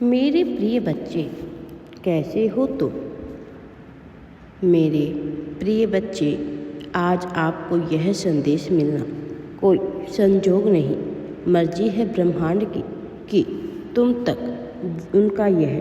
मेरे प्रिय बच्चे, कैसे हो तुम? मेरे प्रिय बच्चे, आज आपको यह संदेश मिलना कोई संजोग नहीं, मर्जी है ब्रह्मांड की कि तुम तक उनका यह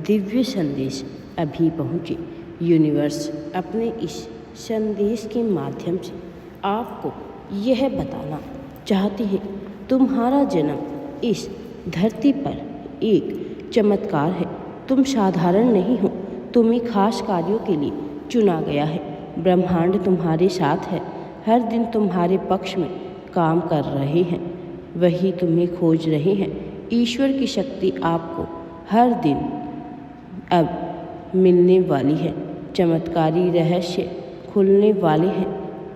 दिव्य संदेश अभी पहुँचे। यूनिवर्स अपने इस संदेश के माध्यम से आपको यह बताना चाहती है, तुम्हारा जन्म इस धरती पर एक चमत्कार है। तुम साधारण नहीं हो, तुम्हें खास कार्यों के लिए चुना गया है। ब्रह्मांड तुम्हारे साथ है, हर दिन तुम्हारे पक्ष में काम कर रहे हैं, वही तुम्हें खोज रहे हैं। ईश्वर की शक्ति आपको हर दिन अब मिलने वाली है, चमत्कारी रहस्य खुलने वाले हैं।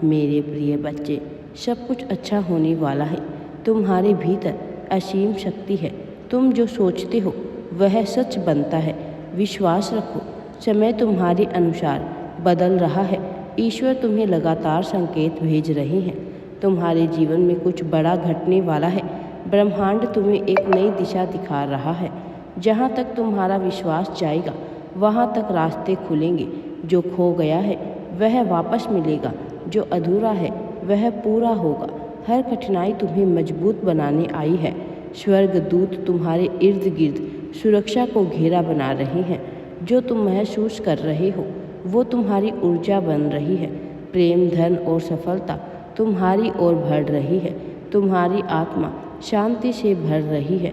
मेरे प्रिय बच्चे, सब कुछ अच्छा होने वाला है। तुम्हारे भीतर असीम शक्ति है, तुम जो सोचते हो वह सच बनता है। विश्वास रखो, समय तुम्हारे अनुसार बदल रहा है। ईश्वर तुम्हें लगातार संकेत भेज रहे हैं, तुम्हारे जीवन में कुछ बड़ा घटने वाला है। ब्रह्मांड तुम्हें एक नई दिशा दिखा रहा है। जहाँ तक तुम्हारा विश्वास जाएगा, वहाँ तक रास्ते खुलेंगे। जो खो गया है वह वापस मिलेगा, जो अधूरा है वह पूरा होगा। हर कठिनाई तुम्हें मजबूत बनाने आई है। स्वर्ग दूत तुम्हारे इर्द गिर्द सुरक्षा को घेरा बना रहे हैं। जो तुम महसूस कर रहे हो वो तुम्हारी ऊर्जा बन रही है। प्रेम, धन और सफलता तुम्हारी ओर बढ़ रही है। तुम्हारी आत्मा शांति से भर रही है।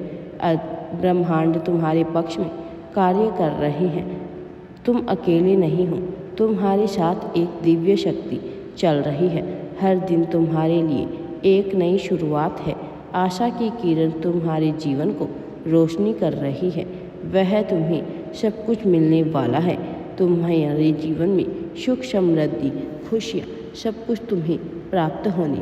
ब्रह्मांड तुम्हारे पक्ष में कार्य कर रहे हैं। तुम अकेले नहीं हो, तुम्हारे साथ एक दिव्य शक्ति चल रही है। हर दिन तुम्हारे लिए एक नई शुरुआत है। आशा की किरण तुम्हारे जीवन को रोशनी कर रही है। वह तुम्हें सब कुछ मिलने वाला है। तुम्हारे जीवन में सुख, समृद्धि, खुशियाँ, सब कुछ तुम्हें प्राप्त होने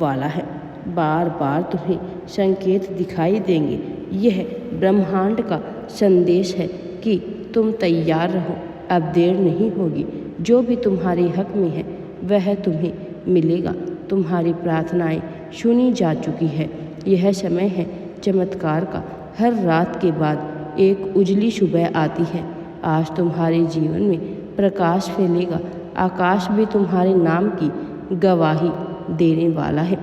वाला है। बार बार तुम्हें संकेत दिखाई देंगे। यह ब्रह्मांड का संदेश है कि तुम तैयार रहो, अब देर नहीं होगी। जो भी तुम्हारे हक में है वह तुम्हें मिलेगा। तुम्हारी प्रार्थनाएं सुनी जा चुकी है। यह समय है चमत्कार का। हर रात के बाद एक उजली सुबह आती है। आज तुम्हारे जीवन में प्रकाश फैलेगा। आकाश भी तुम्हारे नाम की गवाही देने वाला है।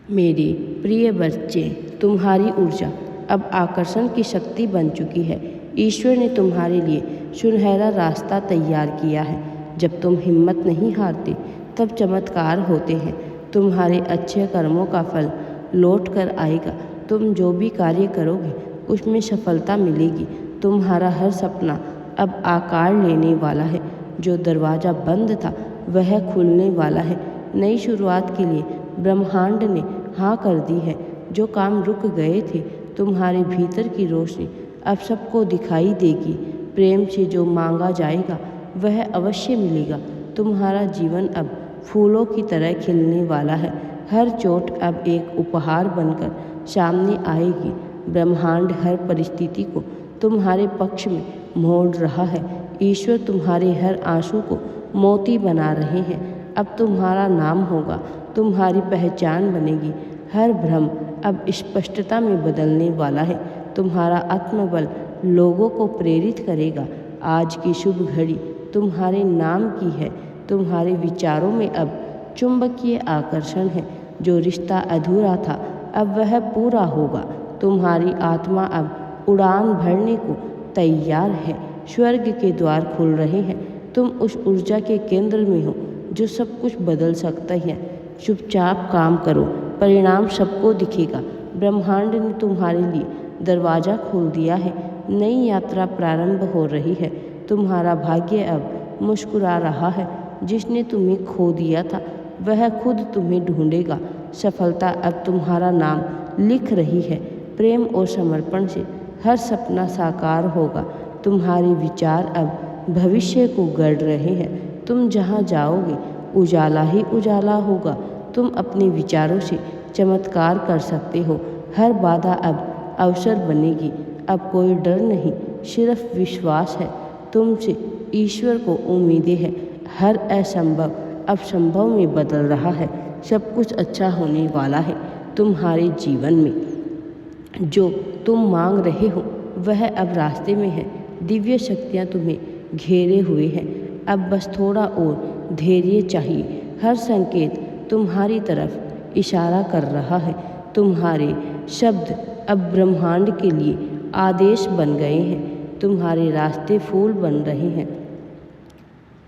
मेरे प्रिय बच्चे, तुम्हारी ऊर्जा अब आकर्षण की शक्ति बन चुकी है। ईश्वर ने तुम्हारे लिए सुनहरा रास्ता तैयार किया है। जब तुम हिम्मत नहीं हारते तब चमत्कार होते हैं। तुम्हारे अच्छे कर्मों का फल लौट कर आएगा। तुम जो भी कार्य करोगे उसमें सफलता मिलेगी। तुम्हारा हर सपना अब आकार लेने वाला है। जो दरवाज़ा बंद था वह खुलने वाला है। नई शुरुआत के लिए ब्रह्मांड ने हाँ कर दी है। जो काम रुक गए थे, तुम्हारे भीतर की रोशनी अब सबको दिखाई देगी। प्रेम से जो मांगा जाएगा वह अवश्य मिलेगा। तुम्हारा जीवन अब फूलों की तरह खिलने वाला है। हर चोट अब एक उपहार बनकर सामने आएगी। ब्रह्मांड हर परिस्थिति को तुम्हारे पक्ष में मोड़ रहा है। ईश्वर तुम्हारे हर आंसू को मोती बना रहे हैं। अब तुम्हारा नाम होगा, तुम्हारी पहचान बनेगी। हर भ्रम अब स्पष्टता में बदलने वाला है। तुम्हारा आत्मबल लोगों को प्रेरित करेगा। आज की शुभ घड़ी तुम्हारे नाम की है। तुम्हारे विचारों में अब चुंबकीय आकर्षण है। जो रिश्ता अधूरा था अब वह पूरा होगा। तुम्हारी आत्मा अब उड़ान भरने को तैयार है। स्वर्ग के द्वार खुल रहे हैं। तुम उस ऊर्जा के केंद्र में हो जो सब कुछ बदल सकता है। चुपचाप काम करो, परिणाम सबको दिखेगा। ब्रह्मांड ने तुम्हारे लिए दरवाज़ा खोल दिया है। नई यात्रा प्रारंभ हो रही है। तुम्हारा भाग्य अब मुस्कुरा रहा है। जिसने तुम्हें खो दिया था वह खुद तुम्हें ढूंढेगा। सफलता अब तुम्हारा नाम लिख रही है। प्रेम और समर्पण से हर सपना साकार होगा। तुम्हारे विचार अब भविष्य को गढ़ रहे हैं। तुम जहाँ जाओगे उजाला ही उजाला होगा। तुम अपने विचारों से चमत्कार कर सकते हो। हर बाधा अब अवसर बनेगी। अब कोई डर नहीं, सिर्फ विश्वास है। तुमसे ईश्वर को उम्मीदें हैं। हर असंभव अब संभव में बदल रहा है। सब कुछ अच्छा होने वाला है। तुम्हारे जीवन में जो तुम मांग रहे हो वह अब रास्ते में है। दिव्य शक्तियाँ तुम्हें घेरे हुए हैं। अब बस थोड़ा और धैर्य चाहिए। हर संकेत तुम्हारी तरफ इशारा कर रहा है। तुम्हारे शब्द अब ब्रह्मांड के लिए आदेश बन गए हैं। तुम्हारे रास्ते फूल बन रहे हैं।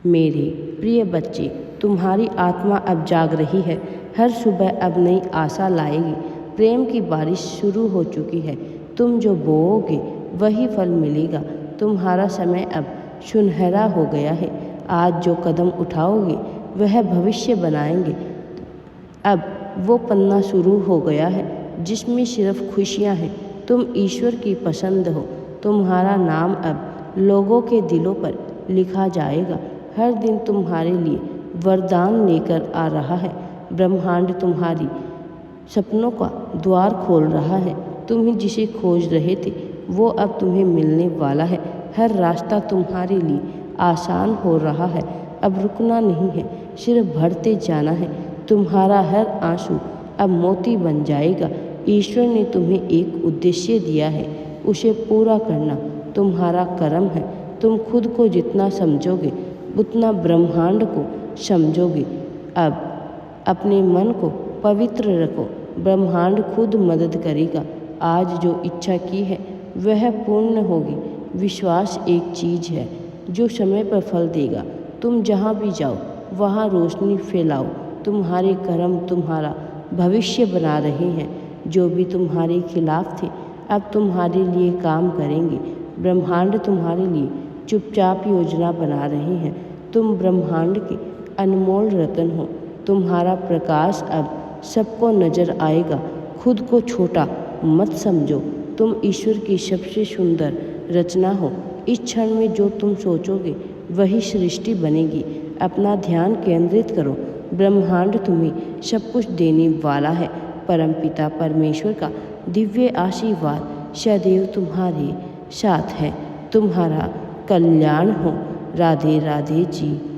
मेरे प्रिय बच्चे, तुम्हारी आत्मा अब जाग रही है। हर सुबह अब नई आशा लाएगी। प्रेम की बारिश शुरू हो चुकी है। तुम जो बोओगे वही फल मिलेगा। तुम्हारा समय अब सुनहरा हो गया है। आज जो कदम उठाओगे वह भविष्य बनाएंगे। अब वो पन्ना शुरू हो गया है जिसमें सिर्फ खुशियाँ हैं। तुम ईश्वर की पसंद हो। तुम्हारा नाम अब लोगों के दिलों पर लिखा जाएगा। हर दिन तुम्हारे लिए वरदान लेकर आ रहा है। ब्रह्मांड तुम्हारी सपनों का द्वार खोल रहा है। तुम्हें जिसे खोज रहे थे वो अब तुम्हें मिलने वाला है। हर रास्ता तुम्हारे लिए आसान हो रहा है। अब रुकना नहीं है, सिर्फ बढ़ते जाना है। तुम्हारा हर आंसू अब मोती बन जाएगा। ईश्वर ने तुम्हें एक उद्देश्य दिया है, उसे पूरा करना तुम्हारा कर्म है। तुम खुद को जितना समझोगे उतना ब्रह्मांड को समझोगे। अब अपने मन को पवित्र रखो। ब्रह्मांड खुद मदद करेगा। आज जो इच्छा की है वह पूर्ण होगी। विश्वास एक चीज़ है जो समय पर फल देगा। तुम जहाँ भी जाओ वहाँ रोशनी फैलाओ। तुम्हारे कर्म तुम्हारा भविष्य बना रहे हैं। जो भी तुम्हारे खिलाफ थे अब तुम्हारे लिए काम करेंगे। ब्रह्मांड तुम्हारे लिए चुपचाप योजना बना रहे हैं। तुम ब्रह्मांड के अनमोल रत्न हो। तुम्हारा प्रकाश अब सबको नजर आएगा। खुद को छोटा मत समझो। तुम ईश्वर की सबसे सुंदर रचना हो। इस क्षण में जो तुम सोचोगे वही सृष्टि बनेगी। अपना ध्यान केंद्रित करो। ब्रह्मांड तुम्हें सब कुछ देने वाला है। परमपिता परमेश्वर का दिव्य आशीर्वाद सदैव तुम्हारे साथ है। तुम्हारा कल्याण हो। राधे राधे जी।